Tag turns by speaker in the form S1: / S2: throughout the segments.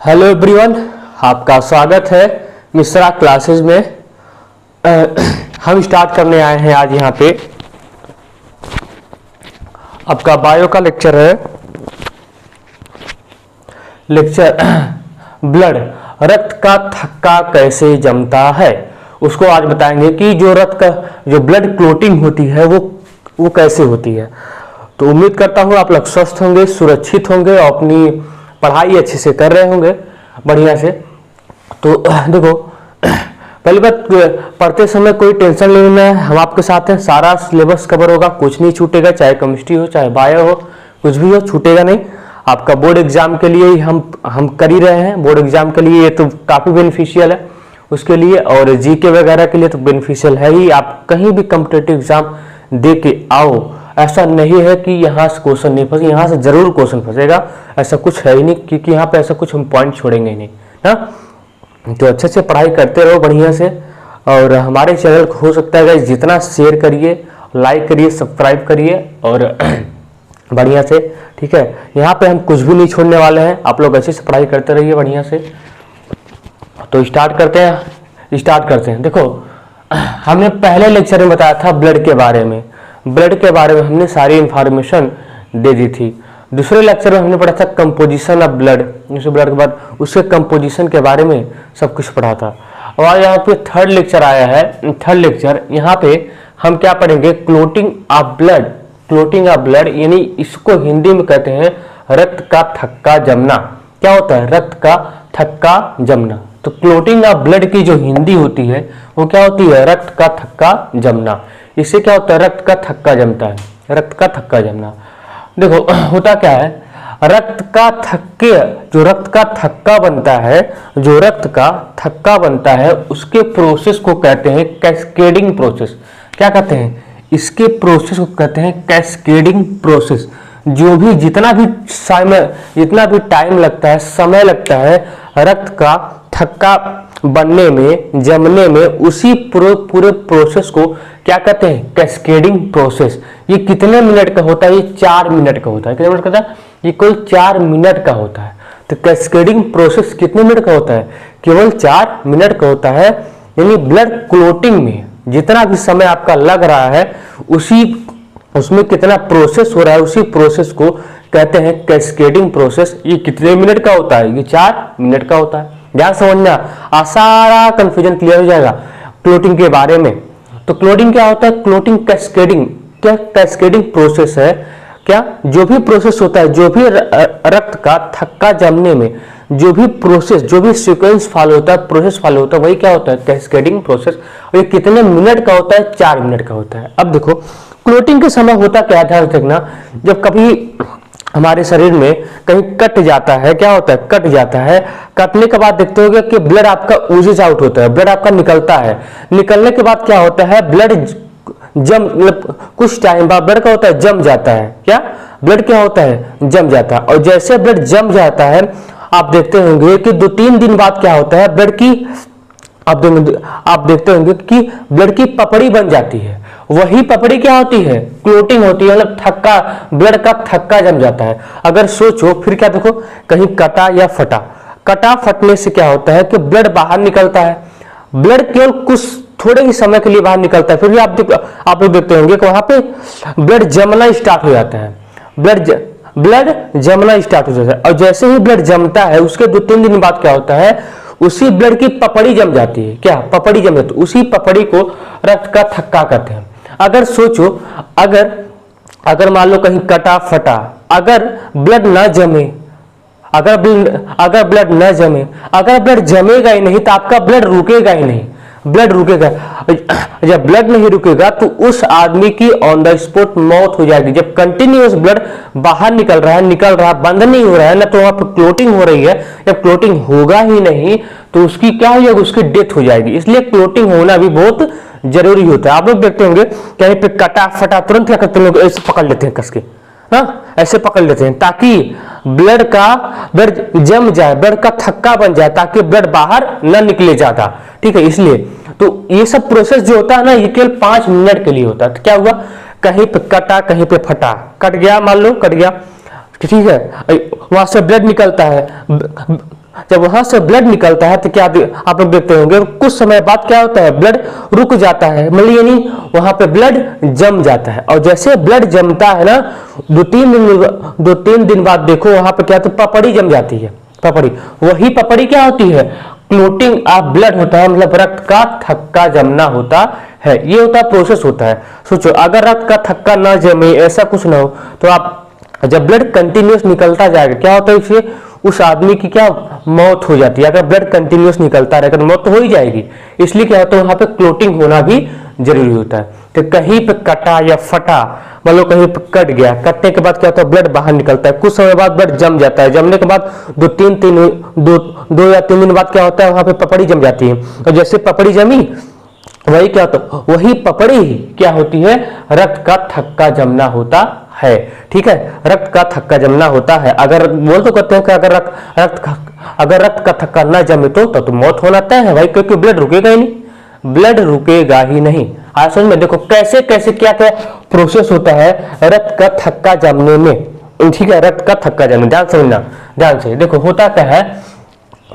S1: Hello everyone, आपका स्वागत है मिश्रा क्लासेस में। हम स्टार्ट करने आए हैं आज यहाँ पे आपका बायो का लेक्चर है। लेक्चर ब्लड, रक्त का थक्का कैसे जमता है, उसको आज बताएंगे कि जो रक्त का जो ब्लड क्लोटिंग होती है वो कैसे होती है। तो उम्मीद करता हूँ आप लोग स्वस्थ होंगे, सुरक्षित होंगे और अपनी पढ़ाई अच्छे से कर रहे होंगे बढ़िया से। तो देखो, पहली बात, पढ़ते समय कोई टेंशन नहीं लेना है, हम आपके साथ हैं। सारा सिलेबस कवर होगा, कुछ नहीं छूटेगा, चाहे केमिस्ट्री हो चाहे बायो हो, कुछ भी हो छूटेगा नहीं। आपका बोर्ड एग्जाम के लिए ही हम कर ही रहे हैं। बोर्ड एग्जाम के लिए ये तो काफ़ी बेनिफिशियल है उसके लिए, और जीके वगैरह के लिए तो बेनिफिशियल है ही। आप कहीं भी कॉम्पिटिटिव एग्जाम दे के आओ, ऐसा नहीं है कि यहाँ से क्वेश्चन नहीं फंसे, यहाँ से जरूर क्वेश्चन फंसेगा, ऐसा कुछ है ही नहीं, क्योंकि यहाँ पे ऐसा कुछ हम पॉइंट छोड़ेंगे ही नहीं ना। तो अच्छे से पढ़ाई करते रहो बढ़िया से, और हमारे चैनल को हो सकता है गाइस जितना शेयर करिए, लाइक करिए, सब्सक्राइब करिए और बढ़िया से, ठीक है। यहाँ पे हम कुछ भी नहीं छोड़ने वाले हैं, आप लोग अच्छे से पढ़ाई करते रहिए बढ़िया से। तो स्टार्ट करते हैं। देखो, हमने पहले लेक्चर में बताया था ब्लड के बारे में, हमने सारी इंफॉर्मेशन दे दी थी। दूसरे लेक्चर में हमने पढ़ा था कंपोजिशन ऑफ ब्लड, ब्लड के बाद उसके कंपोजिशन के बारे में सब कुछ पढ़ा था। और यहाँ पे थर्ड लेक्चर आया है। थर्ड लेक्चर यहाँ पे हम क्या पढ़ेंगे, क्लोटिंग ऑफ ब्लड, यानी इसको हिंदी में कहते हैं रक्त का थक्का जमना। क्या होता है रक्त का थक्का जमना? तो क्लोटिंग ऑफ ब्लड की जो हिंदी होती है वो क्या होती है, रक्त का थक्का जमना। इससे क्या होता है, रक्त का थक्का जमता है, रक्त का थक्का जमना। देखो होता क्या है, जो रक्त का थक्का बनता है उसके प्रोसेस को कहते हैं कैस्केडिंग प्रोसेस। क्या कहते हैं, इसके प्रोसेस को कहते हैं कैस्केडिंग प्रोसेस। जितना भी टाइम लगता है, समय लगता है रक्त का थक्का बनने में, जमने में, उसी पूरे प्रोसेस को क्या कहते हैं, कैस्केडिंग प्रोसेस। ये कितने मिनट का होता है, ये 4 मिनट का होता है। कितने मिनट का होता है, ये कुल 4 मिनट का होता है। तो कैस्केडिंग प्रोसेस कितने मिनट का होता है, केवल 4 मिनट का होता है। यानी ब्लड क्लोटिंग में जितना भी समय आपका लग रहा है, उसमें कितना प्रोसेस हो रहा है, उसी प्रोसेस को कहते हैं कैस्केडिंग प्रोसेस। ये कितने मिनट का होता है, ये 4 मिनट का होता है। ध्यान समझना, सारा कंफ्यूजन क्लियर हो जाएगा क्लोटिंग के बारे में। तो क्लोटिंग क्या होता है, क्लोटिंग कैस्केडिंग प्रोसेस है। क्या, जो भी प्रोसेस होता है, जो भी रक्त का थक्का जमने में जो भी सीक्वेंस फॉलो होता है, प्रोसेस फॉलो होता है, वही क्या होता है, कैस्केडिंग प्रोसेस। और ये कितने मिनट का होता है, 4 मिनट का होता है। अब देखो क्लोटिंग के समय होता क्या है, ध्यान रखना। जब कभी हमारे शरीर में कहीं कट जाता है, क्या होता है, कट जाता है, कटने के बाद देखते होगे कि ब्लड आपका ऊजेज आउट होता है, ब्लड आपका निकलता है। निकलने के बाद क्या होता है, ब्लड मतलब कुछ टाइम बाद ब्लड का होता है, जम जाता है। क्या, ब्लड क्या होता है, जम जाता है। और जैसे ब्लड जम जाता है, आप देखते होंगे कि 2-3 दिन बाद क्या होता है, ब्लड की आप देखते होंगे कि ब्लड की पपड़ी बन जाती है। वही पपड़ी क्या होती है, क्लोटिंग होती है, मतलब ब्लड का थक्का जम जाता है। अगर सोचो फिर क्या, देखो कहीं कटा फटने से क्या होता है कि ब्लड बाहर निकलता है। ब्लड केवल कुछ थोड़े ही समय के लिए बाहर निकलता है, फिर भी आप लोग देखते होंगे कि वहां पे ब्लड जमना स्टार्ट हो जाता है, ब्लड जमना स्टार्ट हो जाता है। और जैसे ही ब्लड जमता है, उसके 2-3 दिन बाद क्या होता है, उसी ब्लड की पपड़ी जम जाती है। क्या, पपड़ी जम जाती है, उसी पपड़ी को रक्त का थक्का कहते हैं। अगर सोचो, अगर मान लो कहीं कटा फटा, अगर ब्लड न जमे, अगर ब्लड जमेगा ही नहीं तो आपका ब्लड रुकेगा ही नहीं, जब ब्लड नहीं रुकेगा तो उस आदमी की ऑन द स्पॉट मौत हो जाएगी। जब कंटिन्यूअस ब्लड बाहर निकल रहा है, बंद नहीं हो रहा है ना, तो वहां पर क्लोटिंग हो रही है। जब क्लोटिंग होगा ही नहीं तो उसकी क्या हो जाएगी, उसकी डेथ हो जाएगी। इसलिए क्लोटिंग होना भी बहुत जरूरी होता है। आप लोग देखते होंगे कहीं पे कटा फटा, तुरंत क्या करते हैं लोग, ऐसे पकड़ लेते हैं कस के, ऐसे पकड़ लेते हैं ताकि ब्लड जम जाए, ब्लड का थक्का बन जाए, ताकि ब्लड बाहर न निकले ज्यादा। ठीक है, इसलिए तो ये सब प्रोसेस जो होता है ना, ये केवल 5 मिनट के लिए होता है। तो क्या हुआ, कहीं पे कटा, कहीं पे फटा, कट गया, मान लो कट गया, ठीक है, वहां से ब्लड निकलता है, जब वहां से ब्लड निकलता है तो क्या आप लोग देखते होंगे कुछ समय बाद क्या होता है, ब्लड रुक जाता है, मतलब यानी वहां पे ब्लड जम जाता है। और जैसे ब्लड जमता है ना, 2-3 दिन बाद देखो वहां पे क्या, तो पपड़ी जम जाती है, पपड़ी। वही पपड़ी क्या होती है, क्लोटिंग ऑफ ब्लड होता है, मतलब रक्त का थक्का जमना होता है। ये होता है, प्रोसेस होता है। सोचो अगर रक्त का थक्का ना जमे, ऐसा कुछ ना हो, तो आप जब ब्लड कंटिन्यूस निकलता जाएगा क्या होता है, इससे उस आदमी की क्या मौत हो जाती है। अगर ब्लड कंटिन्यूस निकलता रहेगा तो मौत तो हो ही जाएगी। इसलिए क्या होता है, वहां पे क्लोटिंग होना भी जरूरी होता है। तो कहीं पे कटा या फटा, मतलब कहीं पे कट गया, कटने के बाद क्या होता है, ब्लड बाहर निकलता है। कुछ समय बाद ब्लड जम जाता है, जमने के बाद 2 या 3 दिन बाद क्या होता है, वहां पे पपड़ी जम जाती है। और जैसे पपड़ी जमी, वही क्या होता, वही पपड़ी क्या होती है, रक्त का थक्का जमना होता है। ठीक है, रक्त का थक्का जमना होता है। अगर बोल तो करते हैं कि अगर रक्त का थक्का ना जमे तो मौत होना तय है भाई, क्योंकि ब्लड रुकेगा ही नहीं, ब्लड रुकेगा ही नहीं। आज समझ में देखो कैसे कैसे क्या क्या प्रोसेस होता है रक्त का थक्का जमने में। ठीक है, रक्त का थक्का जमने, ध्यान समझना, ध्यान से देखो होता क्या है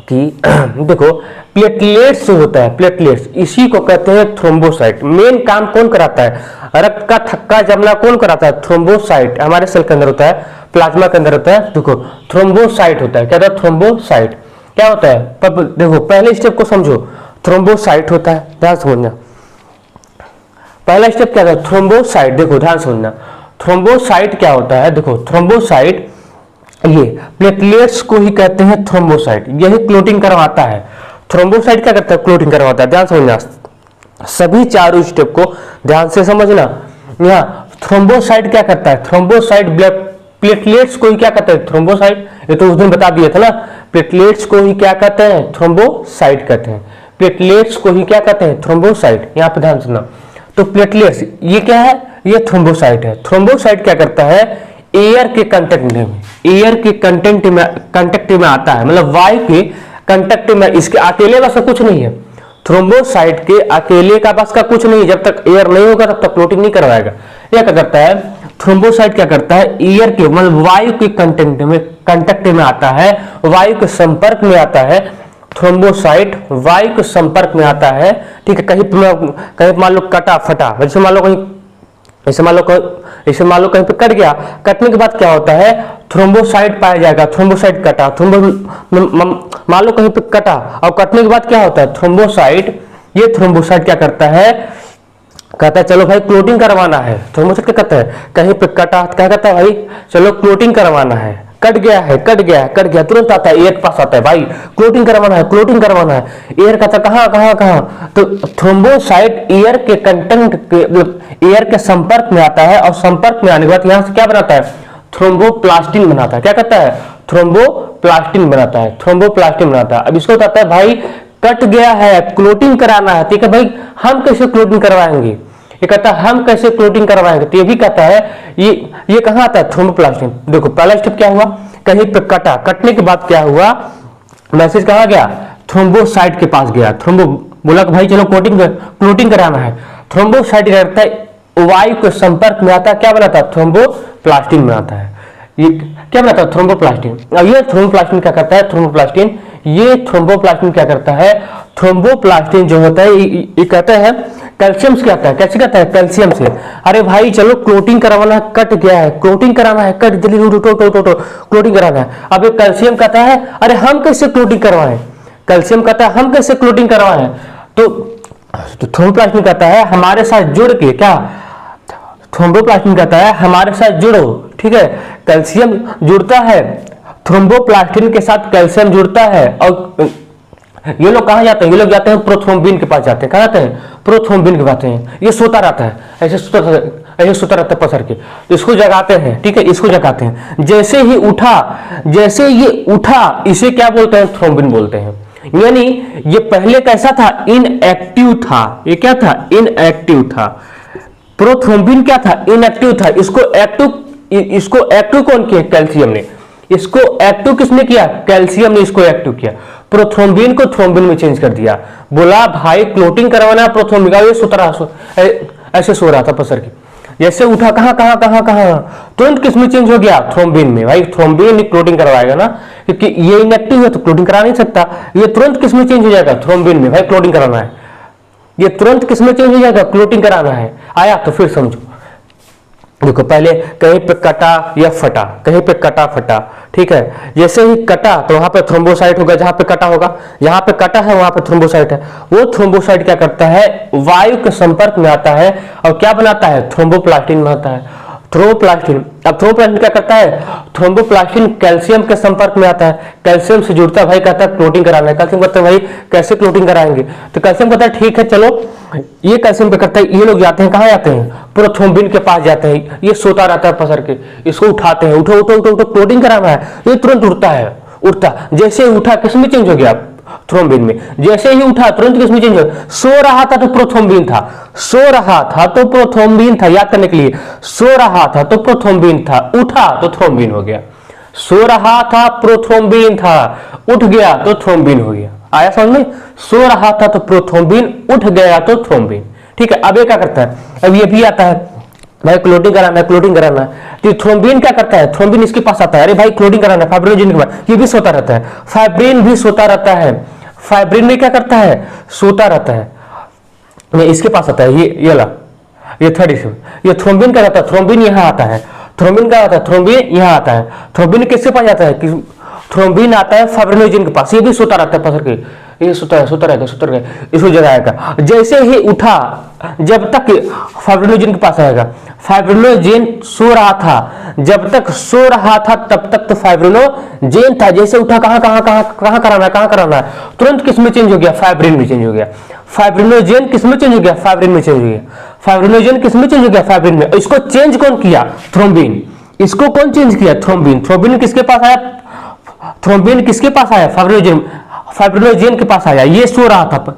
S1: कि देखो प्लेटलेट्स होता है, प्लेटलेट्स, इसी को कहते हैं थ्रोम्बोसाइट। मेन काम कौन कराता है, रक्त का थक्का जमना कौन कराता है, थ्रोम्बोसाइट। हमारे सेल के अंदर होता है, प्लाज्मा के अंदर होता है, देखो थ्रोम्बोसाइट होता है। क्या होता है, थ्रोम्बोसाइट क्या होता है, देखो पहले स्टेप को समझो, थ्रोम्बोसाइट होता है, ध्यान समझना। पहला स्टेप क्या था, थ्रोम्बोसाइट, देखो ध्यान समझना। थ्रोम्बोसाइट क्या होता है, देखो थ्रोम्बोसाइट ये प्लेटलेट्स को ही कहते हैं थ्रोम्बोसाइट, यही क्लोटिंग करवाता है। थ्रोम्बोसाइट क्या करता है, क्लोटिंग करवाता है। ध्यान समझना, सभी चारों स्टेप को ध्यान से समझना। यहाँ थ्रोम्बोसाइट क्या करता है, थ्रोम्बोसाइट प्लेटलेट्स को ही क्या कहते हैं, थ्रोम्बोसाइट। ये तो उस दिन बता दिया था ना, प्लेटलेट्स को ही क्या कहते हैं, थ्रोम्बोसाइट कहते हैं। प्लेटलेट्स को ही क्या कहते हैं, थ्रोम्बोसाइट। यहाँ पे ध्यान सुनना, तो प्लेटलेट्स ये क्या है, ये थ्रोम्बोसाइट है। थ्रोम्बोसाइट क्या करता है, एयर के कंटेक्ट में, एयर के कंटेक्ट में आता है, मतलब वायु के कंटेक्ट में। इसके अकेले बस का कुछ नहीं है, थ्रोम्बोसाइट के अकेले का बस का कुछ नहीं। जब तक एयर नहीं होगा तब तक क्लोटिंग नहीं करवाएगा। यह क्या करता है, थ्रोम्बोसाइट क्या करता है, एयर के मतलब वायु के कंटेक्ट में आता है, वायु के संपर्क में आता है। थ्रोम्बोसाइट वायु के संपर्क में आता है। ठीक है, कहीं मान लो कटा फटा, जैसे मान लो कहीं, इसे मान लो कहीं पे कट गया, कटने के बाद क्या होता है, थ्रोम्बोसाइट पाया जाएगा। थ्रोम्बोसाइट कटा, मान लो कहीं पे कटा और कटने के बाद क्या होता है, थ्रोम्बोसाइट, ये थ्रोम्बोसाइट क्या करता है, कहता है चलो भाई क्लोटिंग करवाना है। थ्रोम्बोसाइट क्या कहता है, कहीं पे कटा क्या कहता है, भाई चलो क्लोटिंग करवाना है। कट गया, तुरंत आता है, एयर के पास आता है, भाई क्लोटिंग करवाना है, क्लोटिंग करवाना है। एयर कहता है कहाँ, तो थ्रोम्बोसाइट एयर के एयर के संपर्क में आता है, और संपर्क में आने के बाद यहां से क्या बनाता है, थ्रोम्बोप्लास्टिन बनाता है। क्या कहता है, थ्रोम्बोप्लास्टिन बनाता है, थ्रोम्बोप्लास्टिन बनाता है। अब इसको बताता है भाई कट गया है, क्लोटिंग कराना है। ठीक है भाई, हम कैसे क्लोटिंग करवाएंगे, ये कहता है हम कैसे क्लोटिंग करवाएंगे, तो ये भी कहता है ये कहां आता है, थ्रोम्बोप्लास्टिन। देखो पहला स्टेप क्या हुआ, कहीं पे कटा, कटने के बाद क्या हुआ, मैसेज कहां गया, थ्रोम्बोसाइट के पास गया। थ्रोम्बो बोला कि भाई चलो क्लोटिंग कराना है। थ्रोम्बोसाइट करता है, वायु के संपर्क में आता है, क्या बनाता है, थ्रोम्बोप्लास्टिन बनाता है। ये क्या बनाता है, थ्रोम्बोप्लास्टिन। अब ये थ्रोम्बोप्लास्टिन क्या करता है, थ्रोम्बोप्लास्टिन, ये थ्रोम्बोप्लास्टिन क्या करता है, थ्रोम्बोप्लास्टिन जो होता है ये कहता है कैल्शियम से, कहता है कैसे कहता है, कैल्शियम से। अरे भाई चलो क्लोटिंग करवाना है, कट गया है, क्लोटिंग कराना है, कट जल्दी उठो क्लोटिंग कराना है। अब एक कैल्शियम कहता है अरे हम कैसे क्लोटिंग करवाएं, कैल्शियम कहता है हम कैसे क्लोटिंग करवाएं, तो थ्रोम्बोप्लास्टिन कहता है हमारे साथ जुड़ के, क्या थ्रोम्बोप्लास्टिन कहता है हमारे साथ जुड़ो। ठीक है, कैल्शियम जुड़ता है, थ्रोम्बोप्लास्टिन के साथ कैल्शियम जुड़ता है, और ये लोग कहां जाते हैं, ये लोग जाते हैं प्रोथ्रोम्बिन के पास जाते हैं। कहां जाते हैं, प्रोथ्रोम्बिन के पास जाते हैं। ये सोता रहता है, ऐसे सोता रहता है पसर के, इसको जगाते हैं। ठीक है, इसको जगाते हैं। जैसे ये उठा, इसे क्या बोलते हैं, थ्रोम्बिन बोलते हैं। यानी ये पहले कैसा था, इनएक्टिव था। ये क्या था, इनएक्टिव था। प्रोथ्रोम्बिन क्या था, इनएक्टिव था। इसको एक्टिव कौन किया, कैल्शियम ने। इसको एक्टिव किसने किया, कैल्शियम ने इसको एक्टिव किया। प्रोथ्रोम्बिन को थ्रोम्बिन में चेंज कर दिया। बोला भाई क्लोटिंग करवाना प्रोथ्रोम्बिन का, ये ऐसे सो रहा था पसर के। जैसे उठा कहाँ कहाँ कहाँ कहाँ, तुरंत किसमें चेंज हो गया, थ्रोम्बिन में। भाई थ्रोम्बिन क्लोटिंग करवाएगा ना, क्योंकि ये इनएक्टिव है तो क्लोटिंग करा नहीं सकता। ये तुरंत किसमें चेंज हो जाएगा, थ्रोम्बिन में। भाई क्लोटिंग कराना है, ये तुरंत किसमें चेंज हो जाएगा, क्लोटिंग कराना है। आया तो फिर समझो, देखो पहले कहीं पे कटा या फटा, कहीं पे कटा फटा, ठीक है। जैसे ही कटा तो वहां पे थ्रोम्बोसाइट होगा, जहां पे कटा होगा, जहां पे कटा है वहां पे थ्रोम्बोसाइट है। वो थ्रोम्बोसाइट क्या करता है, वायु के संपर्क में आता है और क्या बनाता है, थ्रोम्बोप्लास्टिन बनाता है, थ्रोम्बोप्लास्टिन। अब थ्रोम्बोप्लास्टिन क्या करता है, थ्रोम्बोप्लास्टिन कैल्शियम के संपर्क में आता है, कैल्शियम से जुड़ता है। भाई कहता है क्लोटिंग कराना है, कैल्शियम कहता है भाई कैसे क्लोटिंग कराएंगे, तो कैल्शियम कहता है ठीक है चलो, ये कैल्शियम पे करता है। ये लोग जाते हैं कहाँ जाते हैं, पूरा थ्रोम्बिन के पास जाते हैं, ये सोता रहता है पसर के, इसको उठाते हैं, उठो उठो उठो उठो क्लोटिंग कराना है, ये तुरंत उठता है, उठता जैसे उठा किसमें चेंज हो गया, थ्रोम्बिन में। जैसे ही उठा तुरंत किसमें चेंज हो, सो रहा था तो प्रोथ्रोम्बिन था, सो रहा था तो प्रोथ्रोम्बिन था, याद करने के लिए, सो रहा था तो प्रोथ्रोम्बिन था, उठा तो थ्रोम्बिन हो गया। सो रहा था प्रोथ्रोम्बिन था, उठ गया तो थ्रोम्बिन हो गया। आया समझ में, सो रहा था तो प्रोथ्रोम्बिन, उठ गया तो थ्रोम्बिन। ठीक है, अब ये क्या करता है, अब ये भी आता है, भाई क्लोटिंग कराना है, क्लोटिंग कराना है, तो थ्रोम्बिन क्या करता है, थ्रोम्बिन इसके पास आता है, अरे भाई क्लोटिंग कराना है, फाइब्रिनोजेन के पास, ये भी सोता रहता है, फाइब्रिन भी सोता रहता है, फाइब्रिन में क्या करता है, सोता रहता है, मैं इसके पास आता है, ये ला, ये थर्ड इशू, ये थ्रोम्बिन का रहता है, थ्रोम्बिन यहाँ आता है, थ्रोम्बिन का आता है, थ्रोम्बिन यहाँ आता है, थ्रोम्बिन किसके पास जाता है, थ्रोम्बिन आता है फाइब्रिनोजेन के पास, ये भी सोता रहता है पसर के, ये सोता रहता है, इसको जगाएगा। जैसे ही उठा, जब तक फाइब्रिनोजेन के पास आएगा, फाइब्रिनोजेन सो रहा था, जब तक सो रहा था तब तक तो फाइब्रिनोजेन था, जैसे उठा कहाँ कहाँ कहाँ कहाँ कराना है, कहाँ कराना है, तुरंत किसमें चेंज हो गया, फाइब्रिन में चेंज हो गया। फाइब्रिनोजेन किसमें चेंज हो गया, फाइब्रिन में चेंज हो गया, फाइब्रिनोजेन किसमें चेंज हो गया, फाइब्रिन में। इसको चेंज कौन किया, थ्रोम्बिन, इसको कौन चेंज किया, थ्रोम्बिन। थ्रोम्बिन किसके पास आया, थ्रोम्बिन किसके पास आया, फाइब्रिनोजेन, फाइब्रिनोजेन के पास आया, ये सो रहा था,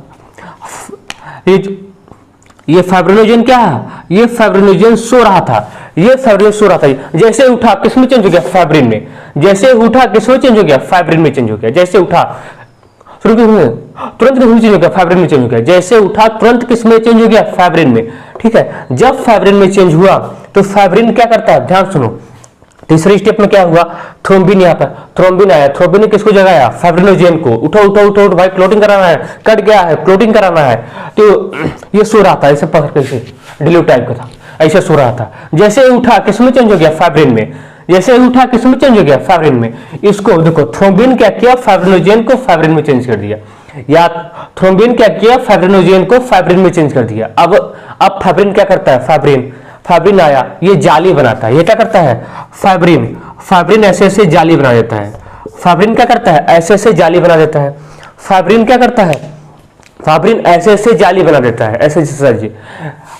S1: ये फाइब्रिनोजेन क्या है, ये फाइब्रिनोजेन सो रहा था, ये फाइब्रिन सो रहा था, जैसे उठा किसमें चेंज हो गया, फाइब्रिन में, जैसे उठा किसमें चेंज हो गया, फाइब्रिन में चेंज हो गया, जैसे उठा तुरंत किसमें चेंज हो गया, फाइब्रिन में चेंज हो गया, जैसे उठा तुरंत किसमें चेंज हो गया, फाइब्रिन में। ठीक है, जब फाइब्रिन में चेंज हुआ तो फाइब्रिन क्या करता है, ध्यान सुनो, तीसरे स्टेप में क्या हुआ, थ्रोम्बिन, यहाँ पर थ्रोम्बिन आया, थ्रोम्बिन ने किसको जगाया, फाइब्रिनोजेन को, उठो उठो उठो उठो भाई क्लोटिंग कराना है, कट गया है, क्लोटिंग कराना है, तो ये सो रहा था, ऐसे पकड़ के डिलीट टाइप का था, ऐसे सो रहा था, जैसे उठा किसमें चेंज हो गया, फाइब्रिन में, जैसे उठा किसमें चेंज हो गया, फाइब्रिन में। इसको देखो, थ्रोम्बिन क्या किया, फाइब्रिनोजेन को फाइब्रिन में चेंज कर दिया, या थ्रोम्बिन क्या किया, फाइब्रिनोजेन को फाइब्रिन में चेंज कर दिया। अब फाइब्रिन क्या करता है, फाइब्रिन आया, ये जाली बनाता है, ये क्या करता है, फाइब्रिन ऐसे ऐसे जाली बना देता है, फाइब्रिन क्या करता है, ऐसे ऐसे जाली बना देता है, फाइब्रिन क्या करता है, फाइब्रिन ऐसे ऐसे जाली बना देता है, ऐसे सर जी,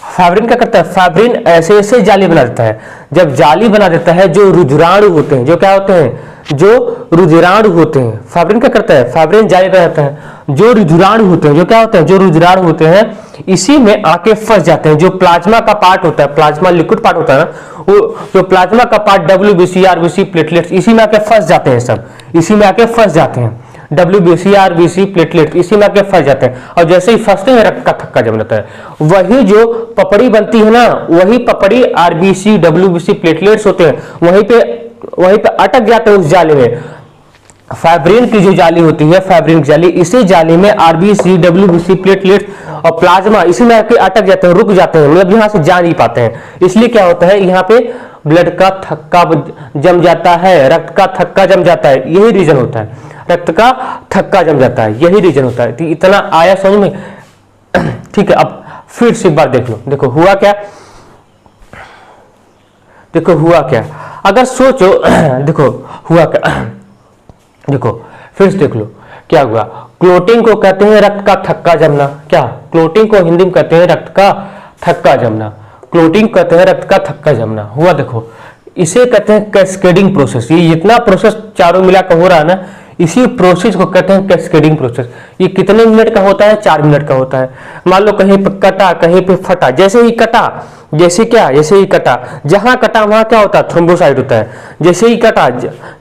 S1: फाइब्रिन क्या करता है, फाइब्रिन ऐसे ऐसे जाली बना देता है। जब जाली बना देता है, जो रुधिराणु होते हैं, जो क्या होते हैं, जो रुधिराणु होते हैं, फाइब्रिन क्या करता है, फाइब्रिन जाली बना देता है, जो रुधिराणु होते हैं, जो क्या होते हैं, जो रुधिराणु होते हैं, इसी में आके फंस जाते हैं। जो प्लाज्मा का पार्ट होता है, प्लाज्मा लिक्विड पार्ट होता है ना, वो जो प्लाज्मा का पार्ट WBC RBC प्लेटलेट्स, इसी में आके फंस जाते हैं, सब इसी में आके फंस जाते हैं, WBC RBC प्लेटलेट इसी में आके फंस जाते हैं, और जैसे ही फंसते हैं रक्त का थक्का जम जाता है। वही जो पपड़ी बनती है ना, वही पपड़ी RBC WBC प्लेटलेट्स होते हैं, वहीं पे अटक जाते हैं उस जाली में। फाइब्रिन की जो जाली होती है, फाइब्रिन की जाली, इसी जाली में RBC WBC प्लेटलेट्स और प्लाज्मा इसी में आके अटक जाते हैं, रुक जाते हैं, मतलब यहाँ से जा नहीं पाते हैं। इसलिए क्या होता है, यहाँ पे ब्लड का थक्का जम जाता है, रक्त का थक्का जम जाता है, यही रीजन होता है, रक्त का थक्का जम जाता है, यही रीजन होता है। तो इतना आया समझ में, ठीक है। अब फिर से एक बार देख लो, देखो हुआ क्या, देखो हुआ क्या, अगर सोचो, देखो हुआ क्या, देखो फिर से देख लो क्या हुआ। क्लोटिंग को कहते हैं रक्त का थक्का जमना, क्या क्लोटिंग को हिंदी में कहते हैं रक्त का थक्का जमना, क्लोटिंग कहते हैं रक्त का थक्का जमना। हुआ देखो, इसे कहते हैं कैस्केडिंग प्रोसेस। ये जितना प्रोसेस चारों मिला कर हो रहा है ना, इसी प्रोसेस को कहते हैं कैस्केडिंग प्रोसेस। ये कितने मिनट का होता है, 4 मिनट का होता है। मान लो कहीं पे कटा, कहीं पे फटा, जैसे ही कटा, जैसे क्या, जैसे ही कटा, जहां कटा वहां क्या होता है, थ्रोम्बोसाइट होता है। जैसे ही कटा,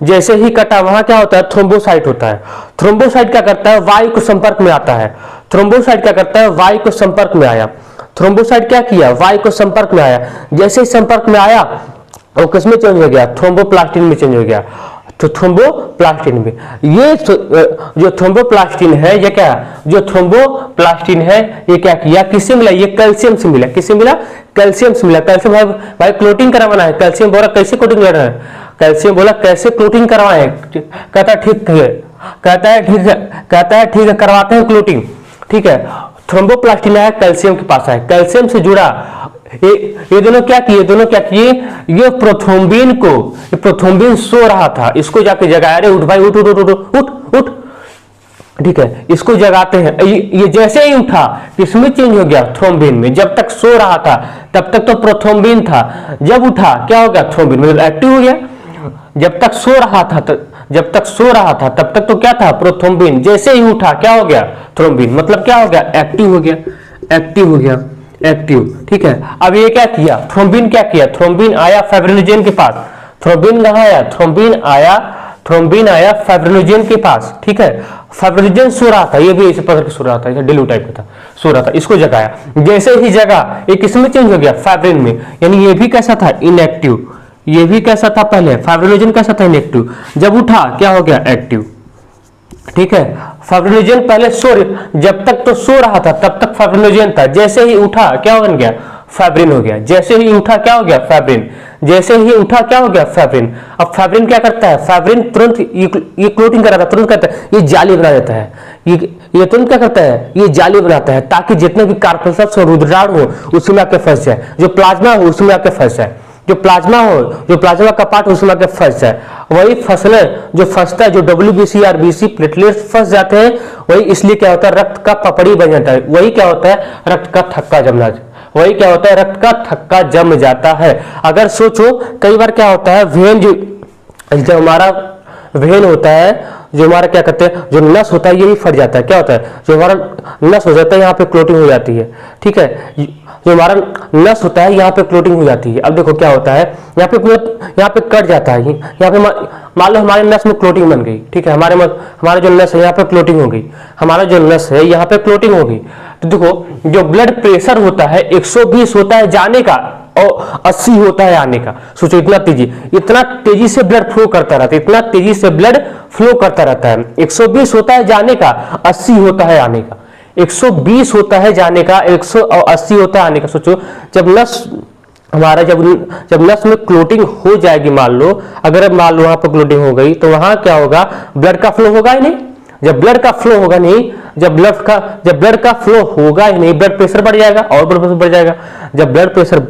S1: जैसे ही कटा वहां क्या होता है, थ्रोम्बोसाइट होता है। थ्रोम्बोसाइट क्या करता है, वायु के संपर्क में आता है। थ्रोम्बोसाइट क्या करता है, वायु के संपर्क में आया, थ्रोम्बोसाइट क्या किया, वायु को संपर्क में आया, जैसे ही संपर्क में आया वो किसमें चेंज हो गया, थ्रोम्बोप्लास्टिन में चेंज हो गया। तो थ्रोम्बोप्लास्टिन में ये जो थ्रोम्बोप्लास्टिन है, ये क्या, जो थ्रोम्बोप्लास्टिन है ये क्या किया, किससे मिला, ये कैल्शियम से मिला। किससे मिला, कैल्शियम से मिला। कैल्शियम भाई क्लोटिंग करवाना है, कैल्शियम बोला कैसे कोटिंग कर रहा है, कैल्शियम बोला कैसे क्लोटिंग करवाए, कहता है ठीक है, कहता है ठीक है करवाते हैं क्लोटिंग। ठीक है, थ्रोम्बोप्लास्टिन है कैल्शियम के पास है, कैल्शियम से जुड़ा ये दोनों क्या किए, ये प्रोथ्रोम्बिन सो रहा था, इसको जाके जगाया, अरे उठ भाई उठ उठ उठ उठ उठ। ठीक है, इसको जगाते हैं, ये जैसे ही उठा किसमें चेंज हो गया, थ्रोम्बिन में। जब तक सो रहा था तब तक तो प्रोथ्रोम्बिन था, जब उठा क्या हो गया, थ्रोम्बिन मतलब एक्टिव हो गया। जब तक सो रहा था तब तक तो क्या था, प्रोथ्रोम्बिन। जैसे ही उठा क्या हो गया, थ्रोम्बिन मतलब क्या हो गया, एक्टिव हो गया। ठीक है, अब ये क्या किया, थ्रोम्बिन क्या किया, थ्रोम्बिन आया फाइब्रिनोजेन के पास। थ्रोम्बिन कहां आया, थ्रोम्बिन आया फाइब्रिनोजेन के पास। ठीक है, फाइब्रिनोजेन सो रहा था, ये भी ऐसे पकड़ के सो रहा था, डिलू टाइप का था, सो रहा था, इसको जगाया। जैसे ही जगा ये किसमें चेंज हो गया, फाइब्रिन में। यानी ये भी कैसा था, इनएक्टिव। ये भी कैसा था, पहले फाइब्रिनोजेन कैसा था, इनएक्टिव। जब उठा क्या हो गया, एक्टिव। ठीक है, फाइब्रिनोजेन पहले जब तक तो सो रहा था तब तक फाइब्रिनोजेन था, जैसे ही उठा क्या बन गया, फाइब्रिन हो गया। जैसे ही उठा क्या हो गया, फाइब्रिन। जैसे ही उठा क्या हो गया, फाइब्रिन। अब फाइब्रिन क्या करता है, फाइब्रिन तुरंत ये क्लोटिंग कराता है, तुरंत करता है, ये जाली बना देता है। ये तुरंत क्या करता है, ये जाली बनाता है, ताकि जितने भी कार्पेल्स हो, रुधिराणु हो, उसमें आके फंस जाए। जो प्लाज्मा हो उसमें आके फंस जाए, जो प्लाज्मा का पार्ट उसमें आके फंस जाए। वही फंसने जो फंसता है, जो WBC RBC प्लेटलेट्स फंस जाते हैं, वही इसलिए क्या होता है, रक्त का पपड़ी बन जाता है। वही क्या होता है, रक्त का थक्का जमना। वही क्या होता है, रक्त का थक्का जम जाता है। अगर सोचो कई बार क्या होता है, वेन जो हमारा वेन होता है, जो हमारा क्या कहते हैं, जो नस होता है, ये भी फट जाता है। क्या होता है, जो हमारा नस हो जाता है, यहाँ पे क्लोटिंग हो जाती है। ठीक है, जो हमारा नस होता है यहाँ पे क्लोटिंग हो जाती है। अब देखो क्या होता है, यहाँ पे कट जाता है, यहाँ पे मान लो हमारे नस में क्लोटिंग बन गई। ठीक है, हमारा जो नस है यहाँ पे क्लोटिंग हो गई, हमारा जो नस है यहाँ पे क्लोटिंग हो गई। तो देखो जो ब्लड प्रेशर होता है 120 होता है जाने का और 80 होता है आने का। सोचो इतना तेजी से ब्लड फ्लो करता रहता है, इतना तेजी से ब्लड फ्लो करता रहता है। 120 होता है जाने का, 80 होता है आने का। 120 होता है जाने का, 180 होता है आने का। सोचो जब नस में क्लोटिंग हो जाएगी, मान लो वहां पर क्लोटिंग हो गई, तो वहां क्या होगा, ब्लड का फ्लो होगा ही नहीं। जब ब्लड का फ्लो होगा नहीं, जब ब्लड का फ्लो होगा ही नहीं, ब्लड प्रेशर बढ़ जाएगा और ब्लड प्रेशर बढ़ जाएगा। जब ब्लड प्रेशर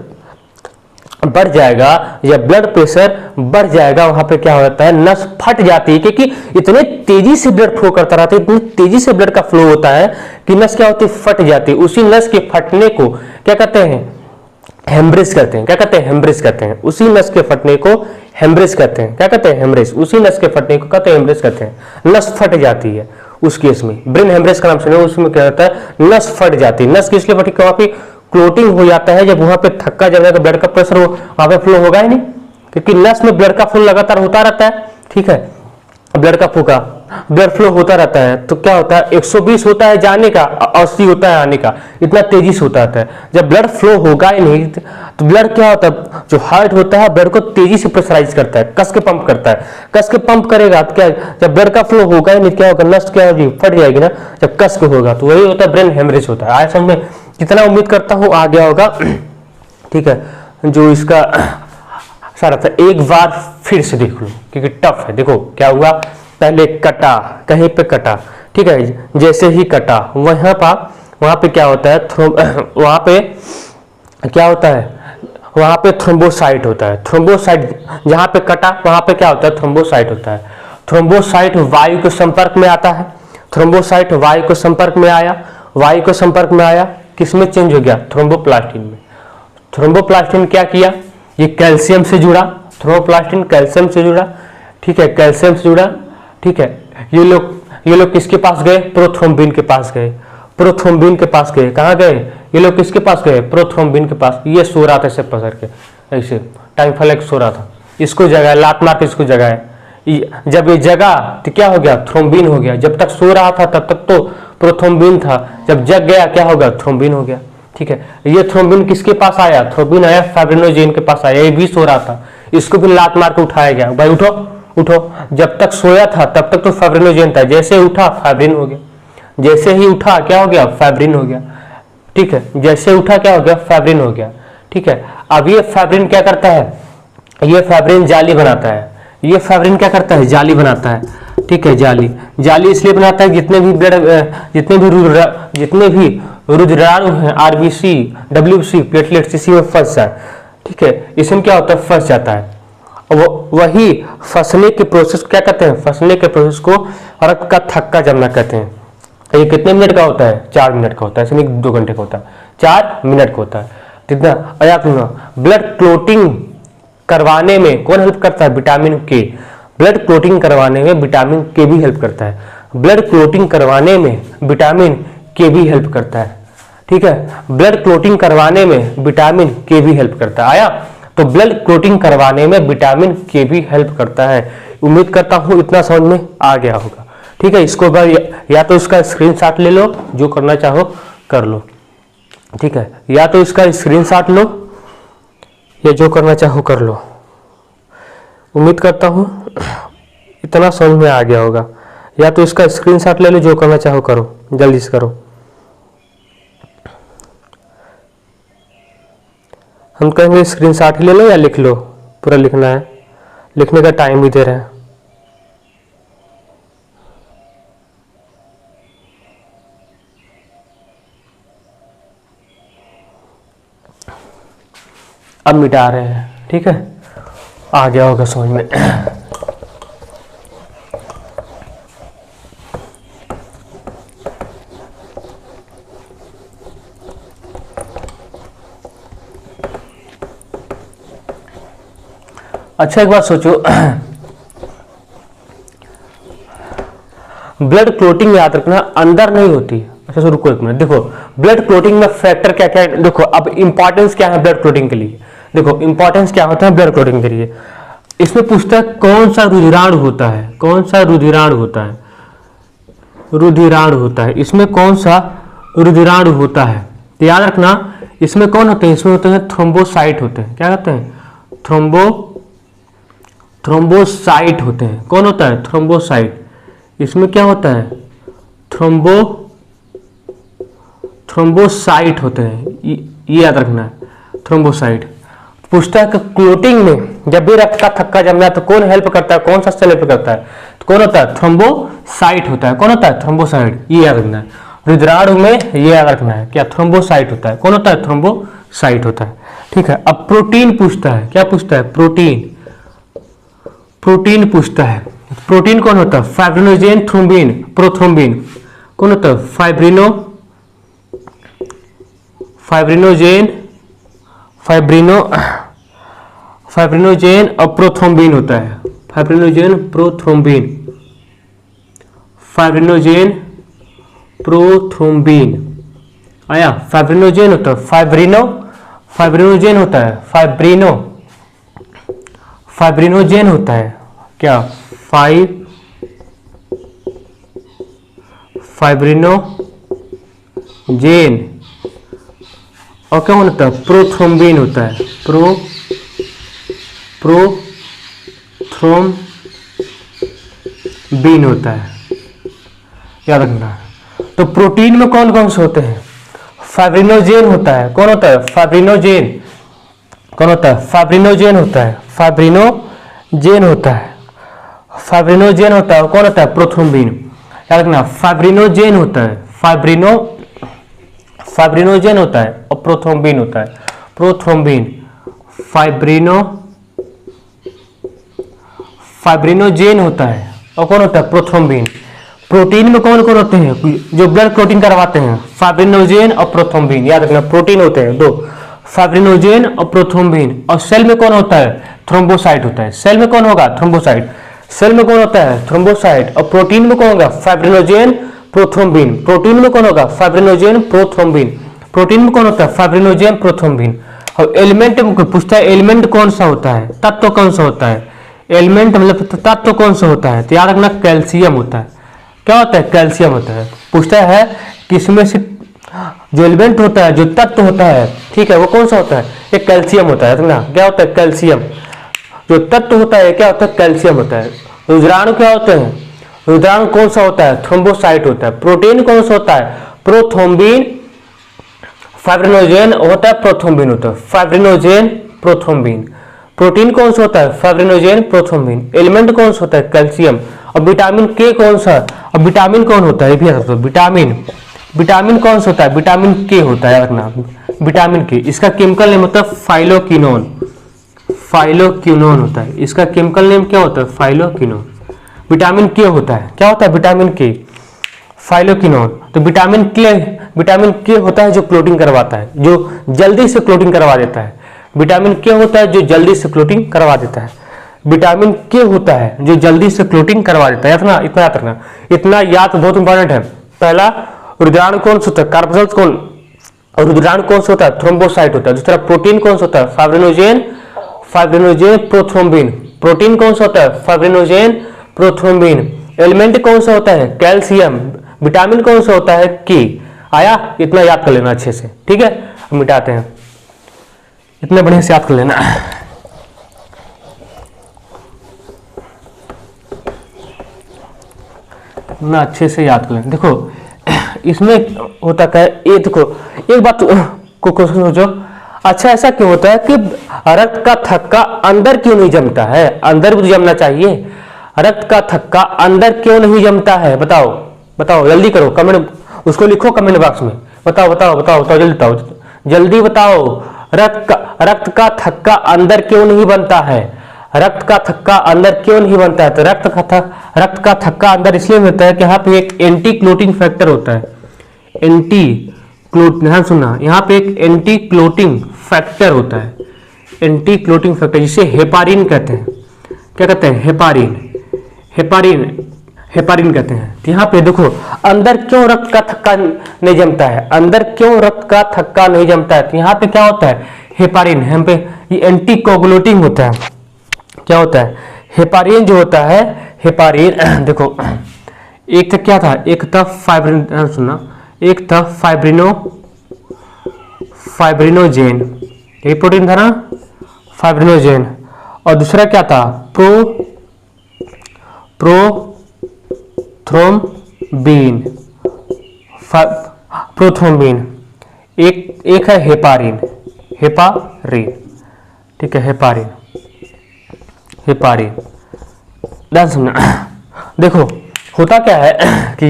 S1: बढ़ जाएगा वहां पे क्या होता है, नस फट जाती है, क्योंकि इतने तेजी से ब्लड फ्लो करता रहता है, इतनी तेजी से ब्लड का फ्लो होता है कि नस क्या होती है, फट जाती है। उसी नस के फटने को क्या कहते हैं, हेमरेज कहते हैं। क्या कहते हैं, हेमरेज कहते हैं। उसी नस के फटने को हेमरेज कहते हैं। क्या कहते हैं, हेमरेज। उसी नस के फटने को कहते हैं हेमरेज कहते हैं। नस फट जाती है उस केस में, ब्रेन हेमरेज का नाम सुने, उसमें क्या होता है, नस फट जाती है। नस किस लिए फटी, वहां पे क्लोटिंग हो जाता है। जब वहां पे थक्का जम जाएगा, ब्लड का प्रेशर वहां पे फ्लो होगा ही नहीं, क्योंकि नस में ब्लड का फ्लो लगातार होता रहता है। ठीक है, ब्लड फ्लो होता रहता है, तो क्या होता है, 120 होता है जाने का, 80 होता है आने का, इतना तेजी से होता रहता है। जब ब्लड फ्लो होगा ही नहीं, तो ब्लड क्या होता है, जो हार्ट होता है ब्लड को तेजी से प्रेशराइज करता है, कस के पंप करता है। कस के पंप करेगा तो क्या, जब ब्लड का फ्लो होगा ही नहीं, क्या होगा, नस क्या होगी, फट जाएगी ना, जब कस के होगा। तो वही होता है ब्रेन हेमरेज होता है। आया समझ में, कितना उम्मीद करता हूं आ गया होगा। ठीक है, जो इसका सारा था एक बार फिर से देख लो, क्योंकि टफ है। देखो क्या हुआ, पहले कटा, कहीं पे कटा। ठीक है, जैसे ही कटा वहां पे क्या होता है, वहां पे क्या होता है, वहां पे थ्रोम्बोसाइट होता है। थ्रोम्बोसाइट जहां पे कटा वहां पे क्या होता है, थ्रोम्बोसाइट होता है। थ्रोम्बोसाइट वायु के संपर्क में आता है। थ्रोम्बोसाइट वायु के संपर्क में आया, किसमें चेंज हो गया, थ्रोम्बोप्लास्टिन में। थ्रोम्बोप्लास्टिन क्या किया, ये कैल्शियम से जुड़ा, थ्रोम्बोप्लास्टिन कैल्शियम से जुड़ा। ठीक है, कैल्शियम से जुड़ा। ठीक है, ये लोग किसके पास गए, प्रोथ्रोम्बिन के पास गए। कहाँ गए ये लोग, किसके पास गए, प्रोथ्रोम्बिन के पास। ये सो रहा था ऐसे पकड़ के, ऐसे टाइम फलक सो रहा था, इसको जगाया, लात मार के इसको जगाया। जब ये जगा तो क्या हो गया, थ्रोम्बिन हो गया। जब तक सो रहा था तब तक तो प्रोथ्रोम्बिन था, जब जग गया क्या होगा, थ्रोम्बिन हो गया। ठीक है, ये थ्रोम्बिन किसके पास आया, थ्रोम्बिन आया फाइब्रिनोजेन के पास आया, ये भी सो रहा था, इसको भी लात मार के उठाया गया, भाई उठो उठो। जब तक सोया था तब तक तो फाइब्रिनोजेन था, जैसे उठा फाइब्रिन हो गया, जैसे ही उठा क्या हो गया, फाइब्रिन हो गया। ठीक है, जैसे उठा क्या हो गया, फाइब्रिन हो गया। ठीक है, अब ये फाइब्रिन क्या करता है, ये फाइब्रिन जाली बनाता है, ये फाइब्रिन क्या करता है, जाली बनाता है। ठीक है, जाली जाली इसलिए बनाता है जितने भी ब्लड जितने भी रुधिराणु हैं, आरबीसी, डब्ल्यूबीसी, प्लेटलेट्स इसी में फंस जाए। ठीक है, इसमें क्या होता है, फंस जाता है। वही फंसने के प्रोसेस क्या कहते हैं, फंसने के प्रोसेस को रक्त का थक्का जमना कहते हैं। ये कितने मिनट का होता है, 4 मिनट का होता है, इसमें 2 घंटे का होता है, 4 मिनट का होता है। कितना आया, ब्लड क्लोटिंग करवाने में कौन हेल्प करता है, विटामिन के। ब्लड क्लोटिंग करवाने में विटामिन के भी हेल्प करता है, ब्लड क्लोटिंग करवाने में विटामिन के भी हेल्प करता है। ठीक है, ब्लड क्लोटिंग करवाने में विटामिन के भी हेल्प करता है। आया, तो ब्लड क्लोटिंग करवाने में विटामिन के भी हेल्प करता है। उम्मीद करता हूं इतना समझ में आ गया होगा। ठीक है, इसको या तो इसका स्क्रीनशॉट ले लो, जो करना चाहो कर लो। ठीक है, या तो इसका स्क्रीनशॉट लो या जो करना चाहो कर लो। उम्मीद करता हूं इतना समझ में आ गया होगा। या तो इसका स्क्रीनशॉट ले लो, जो करना चाहो करो, जल्दी से करो। हम कहेंगे स्क्रीनशॉट ही ले लो या लिख लो, पूरा लिखना है, लिखने का टाइम भी दे रहे हैं। अब मिटा रहे हैं। ठीक है, आ गया होगा समझ में। अच्छा, एक बात सोचो, ब्लड क्लोटिंग याद रखना अंदर नहीं होती। अच्छा सो रुको एक मिनट, देखो ब्लड क्लोटिंग में फैक्टर क्या क्या है। देखो अब इंपॉर्टेंस क्या है ब्लड क्लोटिंग के लिए, देखो इंपॉर्टेंस क्या होता है ब्लड क्लोटिंग के लिए। इसमें पूछता है कौन सा रुधिराणु होता है, कौन सा रुधिराणु होता है, रुधिराणु होता है, इसमें कौन सा रुधिराणु होता है। तो याद रखना इसमें कौन होते हैं, इसमें होते हैं थ्रोम्बोसाइट होते हैं। क्या कहते हैं, थ्रोम्बोसाइट होते हैं। कौन होता है, थ्रोम्बोसाइट। इसमें क्या होता है, थ्रोम्बोसाइट होते हैं, ये याद रखना है, थ्रोम्बोसाइट। पूछता है कि क्लोटिंग में जब भी रक्त का थक्का जमना है तो कौन हेल्प करता है, कौन सा सेल हेल्प करता है, तो कौन होता है, थ्रोम्बोसाइट होता है। कौन होता है, थ्रोम्बोसाइट, ये याद रखना है। रुधिराणु में ये याद रखना है, क्या थ्रोम्बोसाइट होता है। कौन होता है, थ्रोम्बोसाइट होता है। ठीक है, अब प्रोटीन पूछता है, क्या पूछता है, प्रोटीन, प्रोटीन पूछता है। प्रोटीन कौन होता है, फाइब्रिनोजेन, थ्रोम्बिन, प्रोथ्रोम्बिन। कौन होता है, फाइब्रिनोजेन और प्रोथ्रोम्बिन होता है। Fibrinogen, prothrombin, fibrinogen, prothrombin. आया, फाइब्रिनोजेन होता है, फाइब्रिनोजेन होता है, फाइब्रिनोजेन होता है। क्या, फाइब्रिनोजेन। और क्या होता है, प्रोथ्रोम्बिन होता है, प्रोथ्रोम्बिन होता है, याद रखना। तो प्रोटीन में कौन कौन से होते हैं, फाइब्रिनोजेन होता है। कौन होता है, फाइब्रिनोजेन। कौन होता है, फाइब्रिनोजेन होता है, फाइब्रिनोजेन होता है, फाइब्रिनोजेन होता है। कौन होता है, प्रोथ्रोम्बिन। याद रखना, फाइब्रिनोजेन होता है, फाइब्रिनोजेन होता है और प्रोथ्रोम्बिन होता है, प्रोथ्रोम्बिन। फाइब्रिनोजेन होता है और कौन होता है, प्रोथ्रोम्बिन। प्रोटीन में कौन कौन होते हैं, जो ब्लड क्लोटिंग करवाते हैं, फाइब्रिनोजेन और प्रोथ्रोम्बिन। याद रखना, प्रोटीन होते हैं 2, फाइब्रिनोजेन और प्रोथ्रोम्बिन। और सेल में कौन होता है, थ्रोम्बोसाइट होता है। सेल में कौन होगा, थ्रोम्बोसाइट। सेल में कौन होता है, थ्रोम्बोसाइट। और प्रोटीन में कौन होगा, फाइब्रिनोजेन, प्रोथ्रोम्बिन। प्रोटीन में कौन होगा, फाइब्रिनोजेन, प्रोथ्रोम्बिन। प्रोटीन में कौन होता है, फाइब्रिनोजेन, प्रोथ्रोम्बिन। और एलिमेंट में पूछता है एलिमेंट कौन सा होता है, तत्व कौन सा होता है। एलिमेंट मतलब तत्व कौन सा होता है, तो याद रखना कैल्शियम होता है। क्या होता है, कैल्शियम होता है। पूछता है किसमें से जो एलिमेंट होता है, जो तत्व होता है, ठीक है, वो कौन सा होता है? एक कैल्शियम होता है ना। क्या होता है? कैल्शियम। जो तत्व होता है क्या होता है? कैल्शियम होता है। रुद्राणु क्या होते हैं? रुद्राणु कौन सा होता है? थ्रोम्बोसाइट होता है। प्रोटीन कौन सा होता है? प्रोथ्रोम्बिन, फाइब्रिनोजेन होता है, प्रोथ्रोम्बिन होता है। Fibrinogen, prothrombin. प्रोटीन कौन सा होता है? Fibrinogen, prothrombin. एलिमेंट कौन सा होता है? कैल्शियम। और विटामिन के कौन सा? और विटामिन कौन होता है? ये भी याद रखो। विटामिन, विटामिन कौन सा होता है? विटामिन के होता है, रखना। विटामिन के, इसका केमिकल नेम होता है फाइलोक्विनोन। फाइलोक्विनोन होता है इसका केमिकल नेम। क्या होता है? फाइलोक्विनोन। विटामिन के होता है, क्या होता है? विटामिन के, फाइलोक्विनोन। तो विटामिन के होता है जो क्लोटिंग करवाता है, जो जल्दी से क्लोटिंग करवा देता है। विटामिन के होता है जो जल्दी से क्लोटिंग करवा देता है। विटामिन के होता है जो जल्दी से क्लोटिंग करवा देता है। इतना इतना याद रखना, इतना याद बहुत इंपॉर्टेंट है। पहला, रुद्राणु कौन सा होता है? कार्बोक्सिल कौन? और रुद्राणु कौन सा होता है? थ्रोम्बोसाइट होता है। दूसरा, प्रोटीन कौन सा होता है? Fibrinogen, fibrinogen, prothrombin. प्रोटीन कौन सा होता है? Fibrinogen, prothrombin. एलिमेंट कौन सा होता है? कैल्शियम। विटामिन कौन सा होता है? के। आया? इतना याद कर लेना अच्छे से, ठीक है। हम मिटाते हैं, इतने बढ़िया से याद कर लेना। इतना अच्छे से याद कर लेना। देखो इसमें होता क्या है, ये देखो एक बात को क्वेश्चन सोचो, अच्छा ऐसा क्यों होता है कि रक्त का थक्का अंदर क्यों नहीं जमता है? अंदर भी तो जमना चाहिए। रक्त का थक्का अंदर क्यों नहीं जमता है? बताओ बताओ, जल्दी करो, कमेंट उसको लिखो कमेंट बॉक्स में। बताओ बताओ बताओ बताओ, जल्दी बताओ, जल्दी बताओ। रक्त का थक्का अंदर क्यों नहीं बनता है? रक्त का थक्का अंदर क्यों नहीं बनता है? तो रक्त का थक्का अंदर इसलिए बनता है कि यहाँ पे एक एंटी क्लोटिंग फैक्टर होता है। एंटी क्लोट, ध्यान सुनना, यहाँ पे एक एंटी क्लोटिंग फैक्टर होता है। एंटी क्लोटिंग फैक्टर जिसे हेपारिन कहते हैं। क्या कहते हैं? हेपारिन। हेपारिन, हेपारिन कहते हैं। तो यहाँ पे देखो अंदर क्यों रक्त का थक्का नहीं जमता है? अंदर क्यों रक्त का थक्का नहीं जमता है? तो यहाँ पे क्या होता है? हेपारिन। यहाँ पे ये एंटी कोगुलेटिंग होता है। क्या होता है? हेपारिन जो होता है, हेपारिन देखो एक था क्या था? एक था फाइब्रिन, सुनना, एक था फाइब्रिनोजेन, यही प्रोटीन था ना, फाइब्रिनोजेन। और दूसरा क्या था? Prothrombin, prothrombin. एक है हेपारिन, हेपारिन, ठीक है, हेपारिन, हेपारिन। ध्यान सुनना, देखो होता क्या है कि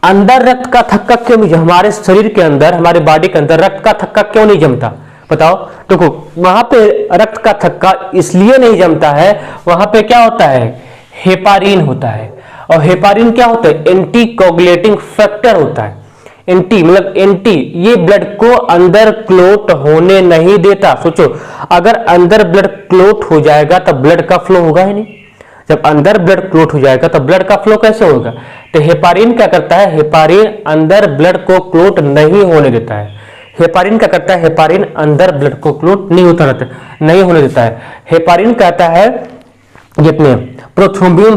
S1: अंदर रक्त का थक्का क्यों नहीं, हमारे शरीर के अंदर, हमारे बॉडी के अंदर रक्त का थक्का क्यों नहीं जमता? बताओ। देखो वहां पे रक्त का थक्का इसलिए नहीं जमता है, वहां पे क्या होता है? हेपारिन होता है। और हेपारिन क्या होता है? एंटी कोगुलेटिंग फैक्टर होता है। एंटी मतलब एंटी, ये ब्लड को अंदर क्लोट होने नहीं देता। सोचो, अगर अंदर ब्लड क्लोट हो जाएगा तब ब्लड का फ्लो होगा ही नहीं। जब अंदर ब्लड क्लोट हो जाएगा तब ब्लड का फ्लो कैसे होगा? तो हेपारिन क्या करता है? हेपारिन अंदर ब्लड को क्लोट नहीं होने देता है। हेपारिन क्या करता है? हेपारिन अंदर ब्लड को क्लोट नहीं होता रहता, नहीं होने देता है। हेपारिन कहता है जितने प्रोथ्रोम्बिन,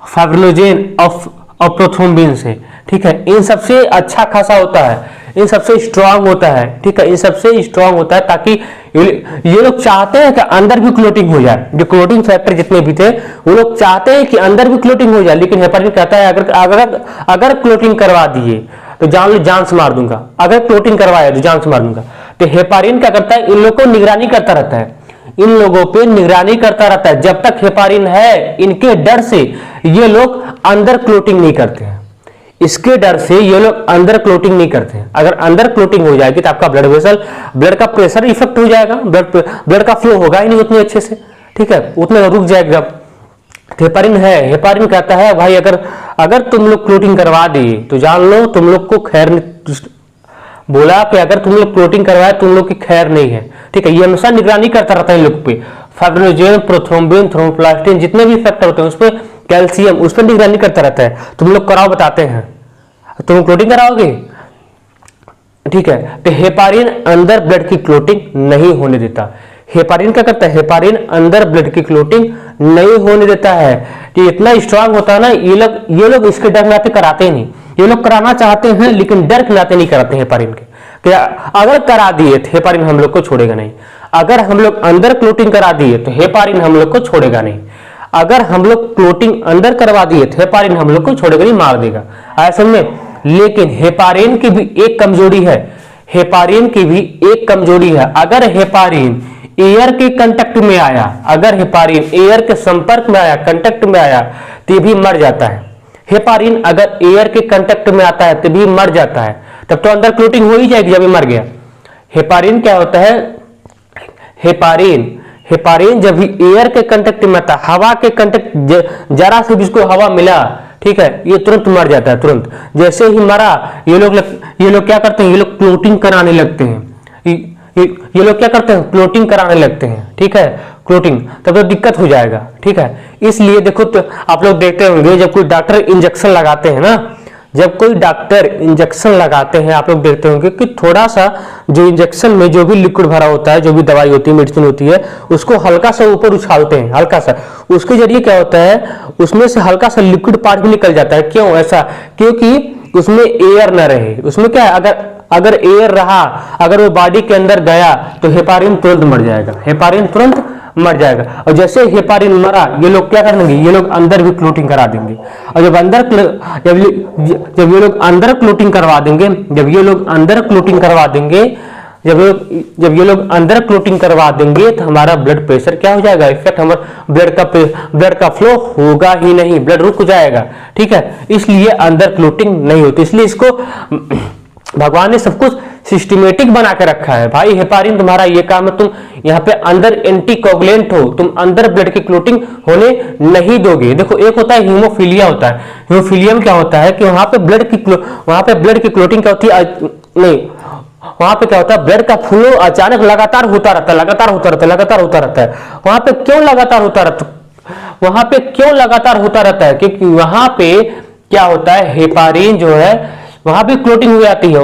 S1: फाइब्रिनोजेन और प्रोथ्रोम्बिन से, ठीक है, इन सबसे अच्छा खासा होता है, इन सबसे स्ट्रांग होता है, ठीक है, इन सबसे स्ट्रांग होता है, ताकि ये लोग चाहते हैं कि अंदर भी क्लोटिंग हो जाए। जो क्लोटिंग फैक्टर जितने भी थे वो लोग चाहते हैं कि अंदर भी क्लोटिंग हो जाए, लेकिन हेपारिन कहता है अगर क्लोटिंग करवा दिए तो जान से मार दूंगा, अगर क्लोटिंग करवाया तो जान से मार दूंगा। तो हेपारिन क्या करता है? इन लोगों को निगरानी करता रहता है, इन लोगों पे निगरानी करता रहता है। जब तक हेपारिन है, इनके डर से ये लोग अंदर क्लोटिंग नहीं करते हैं, इसके डर से ये लोग अंदर क्लोटिंग नहीं करते हैं। अगर अंदर क्लोटिंग हो जाएगी तो आपका ब्लड वेसल, ब्लड का प्रेशर इफेक्ट हो जाएगा, ब्लड का फ्लो होगा ही नहीं उतने अच्छे से, ठीक है, उतने रुक जाएगा। हेपारिन है, हेपारिन कहता है भाई अगर तुम लोग क्लोटिंग करवा दिए तो जान लो तुम लोग को खैर, बोला कि अगर तुम लोग क्लोटिंग करवाए तुम लोग की खैर नहीं है, ठीक है। ये हमेशा निगरानी करता रहता है इन लोग पे, फाइब्रिनोजेन, प्रोथ्रोम्बिन, थ्रोम्बोप्लास्टिन, जितने भी फैक्टर होते हैं उस पर, कैल्शियम, उस पर निगरानी करता रहता है। तुम लोग कराओ, बताते हैं, तुम क्लोटिंग कराओगे, ठीक है। तो हेपारिन अंदर ब्लड की क्लोटिंग नहीं होने देता। हेपारिन क्या करता है? हेपारिन अंदर ब्लड की क्लोटिंग नहीं होने देता है। तो इतना स्ट्रांग होता है ना, ये लोग इसके डर में आते कराते ही नहीं। ये लोग कराना चाहते हैं लेकिन डर के नाते नहीं कराते हैं हेपारिन के। क्या अगर करा दिए तो हेपारिन हम लोग को छोड़ेगा नहीं, अगर हम लोग अंदर क्लोटिंग करा दिए तो हेपारिन हम लोग को छोड़ेगा नहीं, अगर हम लोग क्लोटिंग अंदर करवा दिए तो हेपारिन हम लोग को छोड़ेगा नहीं, मार देगा। ऐसे में लेकिन हेपारिन की भी एक कमजोरी है, हेपारिन की भी एक कमजोरी है। अगर हेपारिन एयर के कांटेक्ट में आया, अगर हेपारिन एयर के संपर्क में आया, कांटेक्ट में आया तो भी मर जाता है। हेपारिन अगर एयर के कांटेक्ट में आता है तो भी मर जाता है, तब तो अंदर क्लोटिंग हो ही जाएगी जब ये मर गया। हेपारिन क्या होता है, हेपारिन जब भी एयर के कांटेक्ट में आता, हवा के कांटेक्ट जरा से भी इसको हवा मिला, ठीक है, ये तुरंत मर जाता है। तुरंत जैसे ही मरा ये लोग क्या करते हैं, ये लोग क्लोटिंग कराने लगते हैं। ये लोग क्या करते हैं, क्लोटिंग कराने लगते हैं, ठीक है, क्लोटिंग, तब तो दिक्कत हो जाएगा, ठीक है। इसलिए देखो तो आप लोग देखते होंगे जब कोई डॉक्टर इंजेक्शन लगाते हैं ना, जब कोई डॉक्टर इंजेक्शन लगाते हैं आप लोग देखते होंगे कि थोड़ा सा जो इंजेक्शन में जो भी लिक्विड भरा होता है, जो भी दवाई होती है, मेडिसिन होती है, उसको हल्का सा ऊपर उछालते हैं, हल्का सा, उसके जरिए क्या होता है, उसमें से हल्का सा लिक्विड पार्ट भी निकल जाता है। क्यों ऐसा, क्योंकि उसमें एयर न रहे। उसमें क्या है, अगर एयर रहा, अगर वो बॉडी के अंदर गया तो हेपारिन तुरंत मर जाएगा, हेपारिन तुरंत मर जाएगा। और जैसे हेपारिन मरा ये लोग क्या कर देंगे, ये लोग अंदर भी क्लोटिंग करा देंगे। और जब ये लोग अंदर क्लोटिंग करवा देंगे, जब ये लोग अंदर क्लोटिंग करवा देंगे, जब ये लोग अंदर क्लोटिंग करवा देंगे तो हमारा ब्लड प्रेशर क्या हो जाएगा, इफेक्ट, हमारा ब्लड का फ्लो होगा ही नहीं, ब्लड रुक जाएगा, ठीक है। इसलिए अंदर क्लोटिंग नहीं होती, इसलिए इसको भगवान ने सब कुछ सिस्टमेटिक बना के रखा है। भाई हेपारिन तुम्हारा ये काम है, तुम यहाँ पे अंदर एंटीकोगुलेंट हो, तुम अंदर ब्लड की क्लोटिंग होने नहीं दोगे। देखो एक होता है हीमोफीलिया होता है, हीमोफीलिया में क्या होता है कि वहां पे ब्लड की क्लोटिंग क्या होती है, नहीं, वहां पे क्या होता है, ब्लड का फ्लो अचानक लगातार होता रहता है। वहां पे क्यों लगातार होता रहता है, क्योंकि वहां पे क्या होता है, हेपारिन जो है वहां भी क्लोटिंग हो जाती है।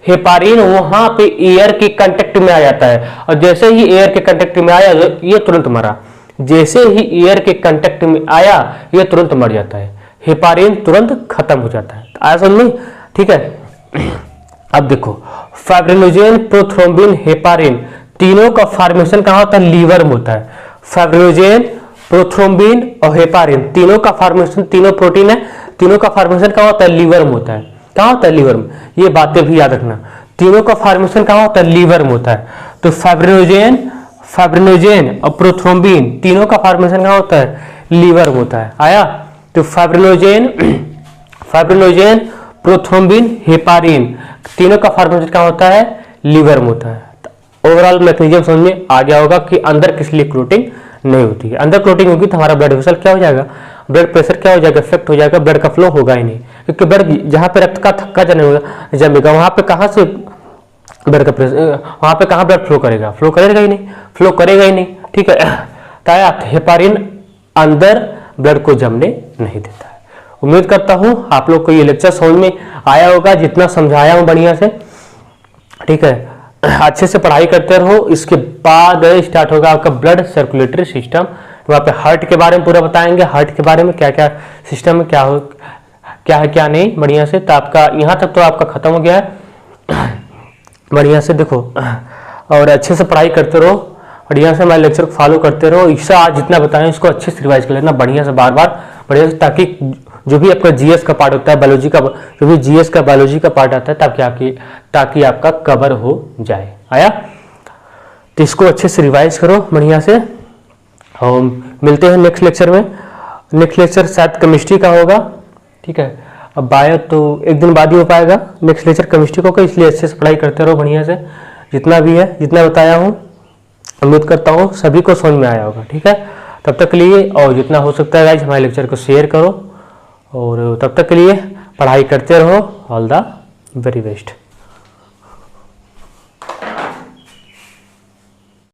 S1: हेपारिन वहां पे एयर के कांटेक्ट में आ जाता है, और जैसे ही एयर के कांटेक्ट में आया ये तुरंत मरा, जैसे ही एयर के कांटेक्ट में आया ये तुरंत मर जाता है, हेपारिन तुरंत खत्म हो जाता है। आया समझ में, ठीक है। अब देखो फाइब्रिनोजेन, प्रोथ्रोम्बिन, हेपारिन, तीनों का फॉर्मेशन कहां होता है, लीवर में होता है। फाइब्रिनोजेन, प्रोथ्रोम्बिन और हेपारिन तीनों का फॉर्मेशन, तीनों प्रोटीन है, तीनों का फॉर्मेशन कहां होता है, लीवर में होता है। कहां होता है, लीवर में। ये बातें भी याद रखना, तीनों का फॉर्मेशन कहां होता है, लीवर में होता है। तो फाइब्रिनोजेन और प्रोथ्रोम्बिन तीनों का फॉर्मेशन कहां होता है, लीवर में होता है। आया, तो फाइब्रिनोजेन, प्रोथ्रोम्बिन, हेपारिन तीनों का फॉर्मेशन कहां होता है, लीवर में होता है। ओवरऑल मैकेनिज्म समझ में आ गया होगा कि अंदर किस लिए क्लोटिंग नहीं होती है। अंदर क्लोटिंग होगी तो हमारा ब्लड वेसल क्या हो जाएगा, ब्लड प्रेशर क्या हो जाएगा, इफेक्ट हो जाएगा, ब्लड का फ्लो होगा ही नहीं, क्योंकि ब्लड जहां पे रक्त का थक्का जमेगा वहां पे कहां से ब्लड का प्रेशर, वहां पे कहां ब्लड फ्लो करेगा ही नहीं, ठीक है। ताया हेपारिन अंदर ब्लड को जमने नहीं देता है। उम्मीद करता हूं आप लोग को ये लेक्चर समझ में आया होगा, जितना समझाया हूं बढ़िया से, ठीक है। अच्छे से पढ़ाई करते रहो। इसके बाद स्टार्ट होगा आपका ब्लड सर्कुलेटरी सिस्टम, वहाँ पे हार्ट के बारे में पूरा बताएंगे, हार्ट के बारे में क्या क्या सिस्टम में क्या है क्या नहीं, बढ़िया से। तो आपका यहाँ तक तो आपका खत्म हो गया है, बढ़िया से देखो और अच्छे से पढ़ाई करते रहो, बढ़िया से हमारे लेक्चर को फॉलो करते रहो। इससे आज जितना बताएं इसको अच्छे से रिवाइज कर लेना बढ़िया से, बार बार बढ़िया से, ताकि जो भी आपका जीएस का पार्ट होता है, बायोलॉजी का, जो भी जीएस का बायोलॉजी का पार्ट आता है, ताकि आपका कवर हो जाए। आया, तो इसको अच्छे से रिवाइज करो बढ़िया से, और मिलते हैं नेक्स्ट लेक्चर में। नेक्स्ट लेक्चर शायद केमिस्ट्री का होगा, ठीक है। अब बायो तो एक दिन बाद ही हो पाएगा, नेक्स्ट लेक्चर केमिस्ट्री का होगा, इसलिए अच्छे से पढ़ाई करते रहो बढ़िया से। जितना भी है, जितना बताया हूँ, उम्मीद करता हूँ सभी को समझ में आया होगा, ठीक है। तब तक के लिए, और जितना हो सकता है गाइस हमारे लेक्चर को शेयर करो, और तब तक के लिए पढ़ाई करते रहो। All the very best.